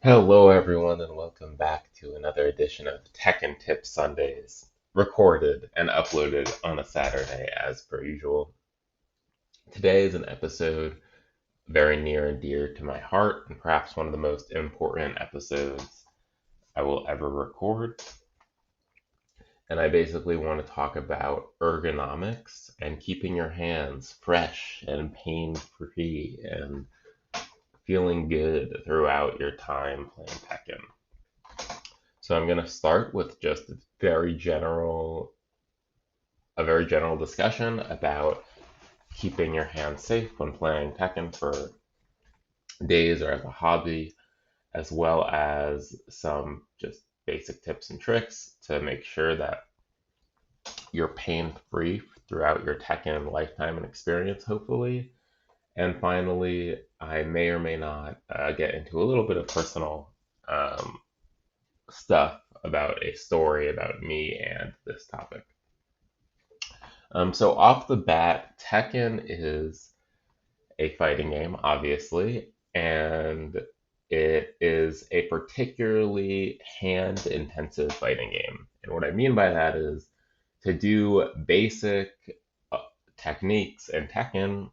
Hello, everyone, and welcome back to another edition of Tekken Tips Sundays, recorded and uploaded on a Saturday as per usual. Today is an episode very near and dear to my heart, and perhaps one of the most important episodes I will ever record. And I basically want to talk about ergonomics and keeping your hands fresh and pain free and feeling good throughout your time playing Tekken. So I'm going to start with just a very general discussion about keeping your hands safe when playing Tekken for days or as a hobby, as well as some just basic tips and tricks to make sure that you're pain free throughout your Tekken lifetime and experience, hopefully. And finally, I may or may not get into a little bit of personal um, stuff about a story about me and this topic. So off the bat, Tekken is a fighting game, obviously, and it is a particularly hand-intensive fighting game. And what I mean by that is to do basic uh, techniques in Tekken,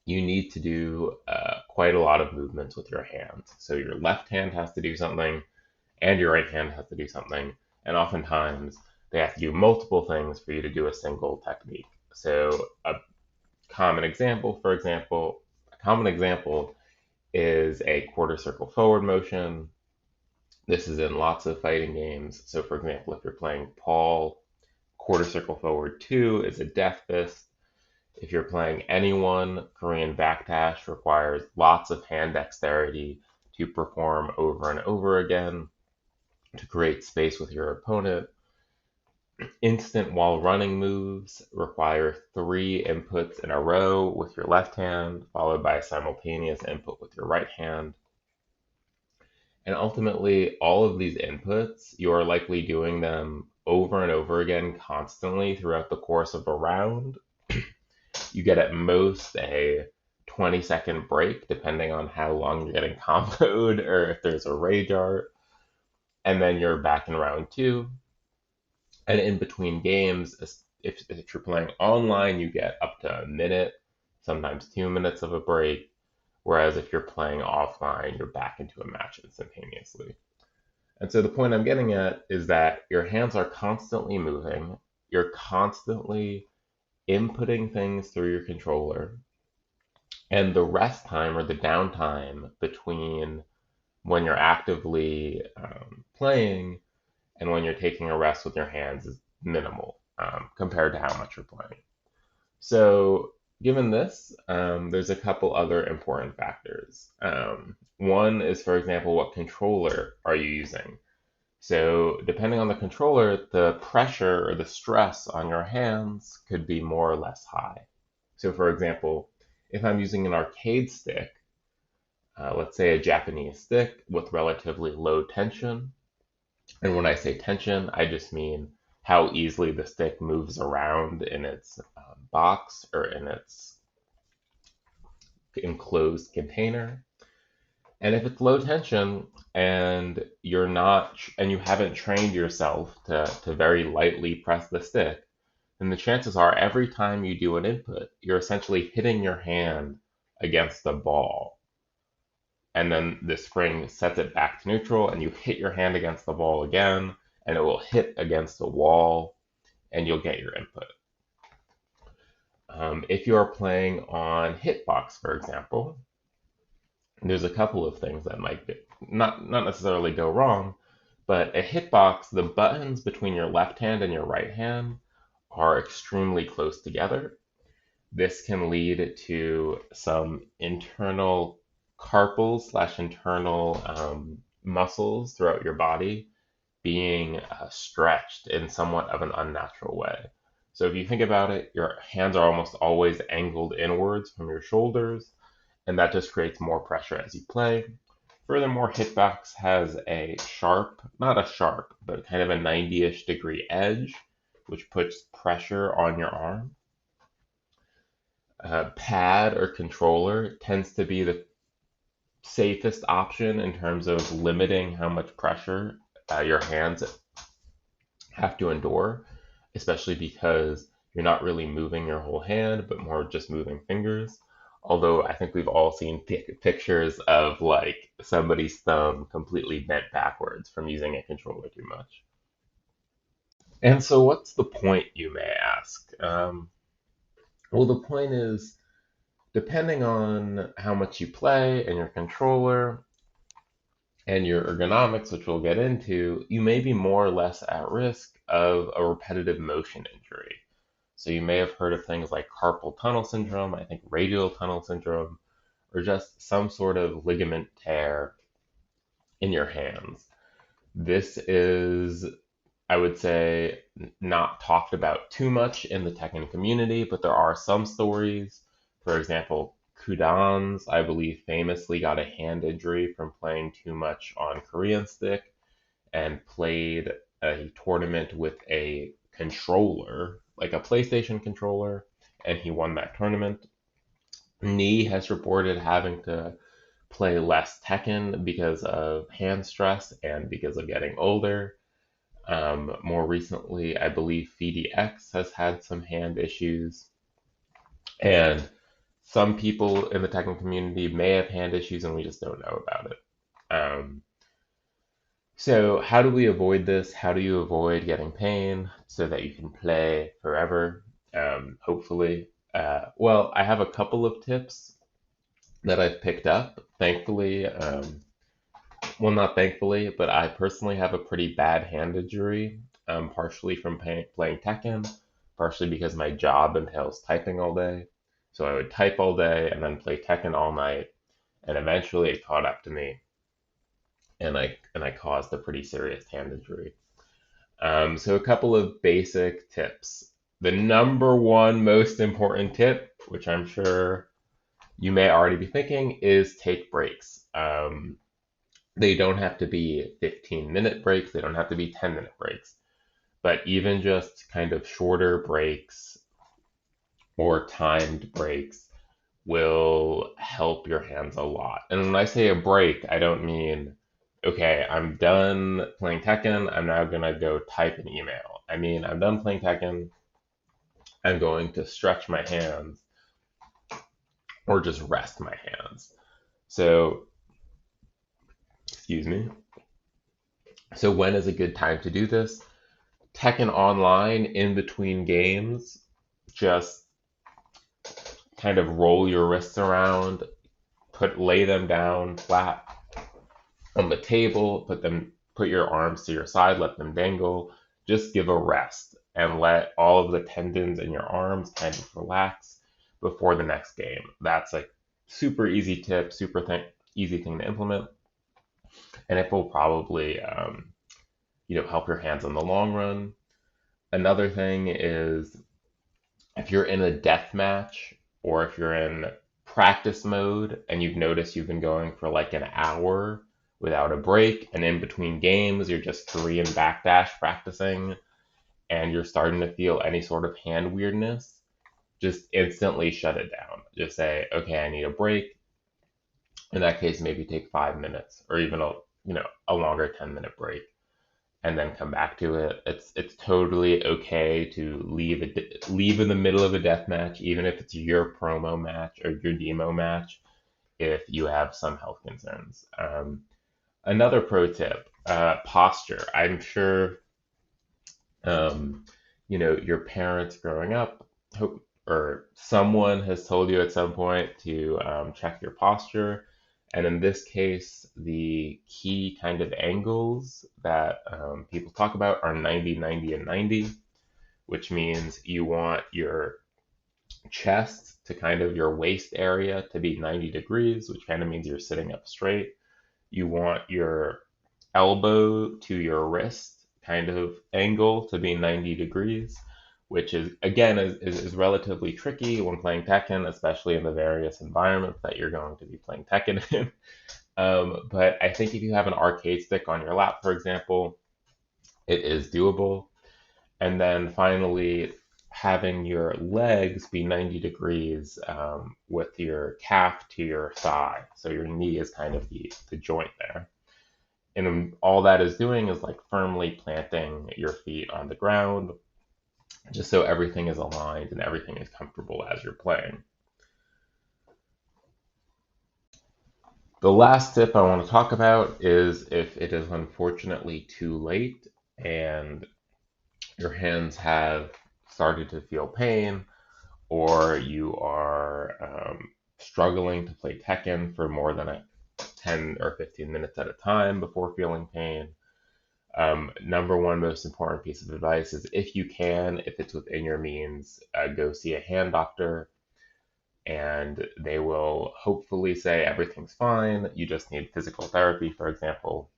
you need to do quite a lot of movements with your hands. So your left hand has to do something, and your right hand has to do something, and oftentimes they have to do multiple things for you to do a single technique. So a common example is a quarter circle forward motion. This is in lots of fighting games. So for example, if you're playing Paul, quarter circle forward 2 is a death fist. If you're playing anyone, Korean backdash requires lots of hand dexterity to perform over and over again to create space with your opponent. Instant while running moves require 3 inputs in a row with your left hand, followed by a simultaneous input with your right hand. And ultimately, all of these inputs, you are likely doing them over and over again constantly throughout the course of a round. You get at most a 20-second break, depending on how long you're getting comboed or if there's a rage art. And then you're back in round two. And in between games, if you're playing online, you get up to a minute, sometimes 2 minutes of a break. Whereas if you're playing offline, you're back into a match instantaneously. And so the point I'm getting at is that your hands are constantly moving. You're constantly inputting things through your controller. And the rest time or the downtime between when you're actively playing and when you're taking a rest with your hands is minimal compared to how much you're playing. So, given this, there's a couple other important factors. One is, for example, what controller are you using? So, depending on the controller, the pressure or the stress on your hands could be more or less high. So, for example, if I'm using an arcade stick, let's say a Japanese stick with relatively low tension, and when I say tension, I just mean how easily the stick moves around in its box or in its enclosed container. And if it's low tension and you haven't trained yourself to very lightly press the stick, then the chances are every time you do an input, you're essentially hitting your hand against the ball. And then the spring sets it back to neutral, and you hit your hand against the ball again, and it will hit against the wall, and you'll get your input. If you are playing on Hitbox, for example, there's a couple of things that might not necessarily go wrong, but a hitbox, the buttons between your left hand and your right hand are extremely close together. This can lead to some internal carpals slash internal muscles throughout your body being stretched in somewhat of an unnatural way. So if you think about it, your hands are almost always angled inwards from your shoulders, and that just creates more pressure as you play. Furthermore, Hitbox has a sharp, not a sharp, but kind of a 90-ish degree edge, which puts pressure on your arm. Pad or controller tends to be the safest option in terms of limiting how much pressure your hands have to endure, especially because you're not really moving your whole hand, but more just moving fingers. Although I think we've all seen pictures of like somebody's thumb completely bent backwards from using a controller too much. And so, what's the point, you may ask? Well, the point is, depending on how much you play and your controller and your ergonomics, which we'll get into, you may be more or less at risk of a repetitive motion injury. So you may have heard of things like carpal tunnel syndrome, I think radial tunnel syndrome, or just some sort of ligament tear in your hands. This is, I would say, not talked about too much in the Tekken community, but there are some stories. For example, Kudans, I believe, famously got a hand injury from playing too much on Korean stick and played a tournament with a controller, like a PlayStation controller, and he won that tournament. Nee has reported having to play less Tekken because of hand stress and because of getting older. More recently, I believe FDX has had some hand issues, and some people in the Tekken community may have hand issues and we just don't know about it. So, how do we avoid this? How do you avoid getting pain so that you can play forever? Hopefully. Well, I have a couple of tips that I've picked up. Thankfully, well, not thankfully, but I personally have a pretty bad hand injury, partially from playing Tekken, partially because my job entails typing all day. So I would type all day and then play Tekken all night, and eventually it caught up to me, and I caused a pretty serious hand injury. So a couple of basic tips. The number one most important tip, which I'm sure you may already be thinking, is take breaks. They don't have to be 15-minute breaks, they don't have to be 10-minute breaks, but even just kind of shorter breaks or timed breaks will help your hands a lot. And when I say a break, I don't mean, okay, I'm done playing Tekken, I'm now gonna go type an email. I mean, I'm done playing Tekken, I'm going to stretch my hands or just rest my hands. So, excuse me. So, when is a good time to do this? Tekken Online in between games, just kind of roll your wrists around, lay them down flat on the table, put your arms to your side, let them dangle, just give a rest and let all of the tendons in your arms kind of relax before the next game. That's a super easy tip, easy thing to implement, and it will probably help your hands in the long run. Another thing is if you're in a death match or if you're in practice mode and you've noticed you've been going for like an hour without a break, and in between games you're just Korean backdash practicing and you're starting to feel any sort of hand weirdness, just instantly shut it down. Just say, okay, I need a break. In that case, maybe take 5 minutes or even a longer 10-minute break and then come back to it. It's totally okay to leave in the middle of a death match, even if it's your promo match or your demo match, if you have some health concerns. Another pro tip, posture. I'm sure, your parents growing up, or someone has told you at some point to check your posture. And in this case, the key kind of angles that people talk about are 90, 90, and 90, which means you want your chest to kind of your waist area to be 90 degrees, which kind of means you're sitting up straight. You want your elbow to your wrist kind of angle to be 90 degrees, which is, again, is relatively tricky when playing Tekken, especially in the various environments that you're going to be playing Tekken in. But I think if you have an arcade stick on your lap, for example, it is doable. And then finally, having your legs be 90 degrees with your calf to your thigh. So your knee is kind of the joint there. And all that is doing is like firmly planting your feet on the ground, just so everything is aligned and everything is comfortable as you're playing. The last tip I want to talk about is if it is unfortunately too late and your hands have started to feel pain, or you are struggling to play Tekken for more than 10 or 15 minutes at a time before feeling pain. Number one most important piece of advice is if you can, if it's within your means, go see a hand doctor, and they will hopefully say everything's fine. You just need physical therapy, for example,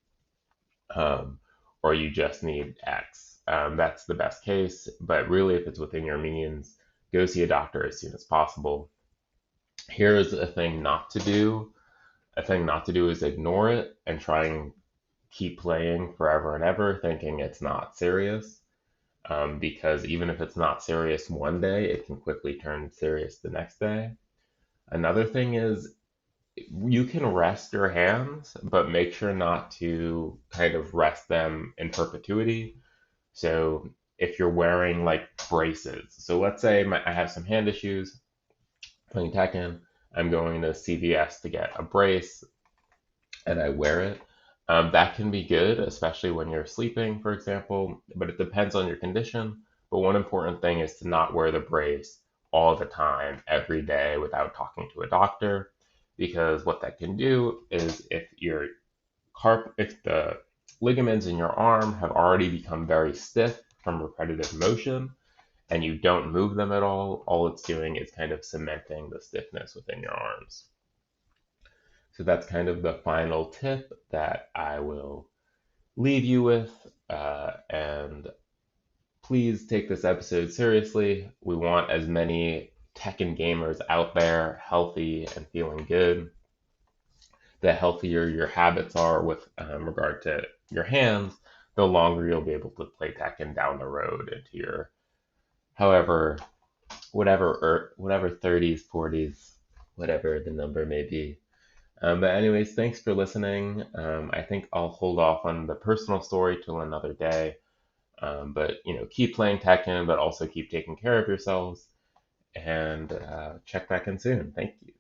um, or you just need X. That's the best case, but really, if it's within your means, go see a doctor as soon as possible. Here's a thing not to do. A thing not to do is ignore it and try and keep playing forever and ever, thinking it's not serious. Because even if it's not serious one day, it can quickly turn serious the next day. Another thing is you can rest your hands, but make sure not to kind of rest them in perpetuity. So if you're wearing like braces, so let's say I have some hand issues playing Tekken, I'm going to CVS to get a brace and I wear it. That can be good, especially when you're sleeping, for example, but it depends on your condition. But one important thing is to not wear the brace all the time, every day, without talking to a doctor, because what that can do is if the ligaments in your arm have already become very stiff from repetitive motion, and you don't move them at all it's doing is kind of cementing the stiffness within your arms. So that's kind of the final tip that I will leave you with. And please take this episode seriously. We want as many Tekken gamers out there healthy and feeling good. The healthier your habits are with regard to your hands, the longer you'll be able to play Tekken down the road into your however whatever 30s, 40s, whatever the number may be. But anyways, thanks for listening. I think I'll hold off on the personal story till another day. But keep playing Tekken, but also keep taking care of yourselves. And check back in soon. Thank you.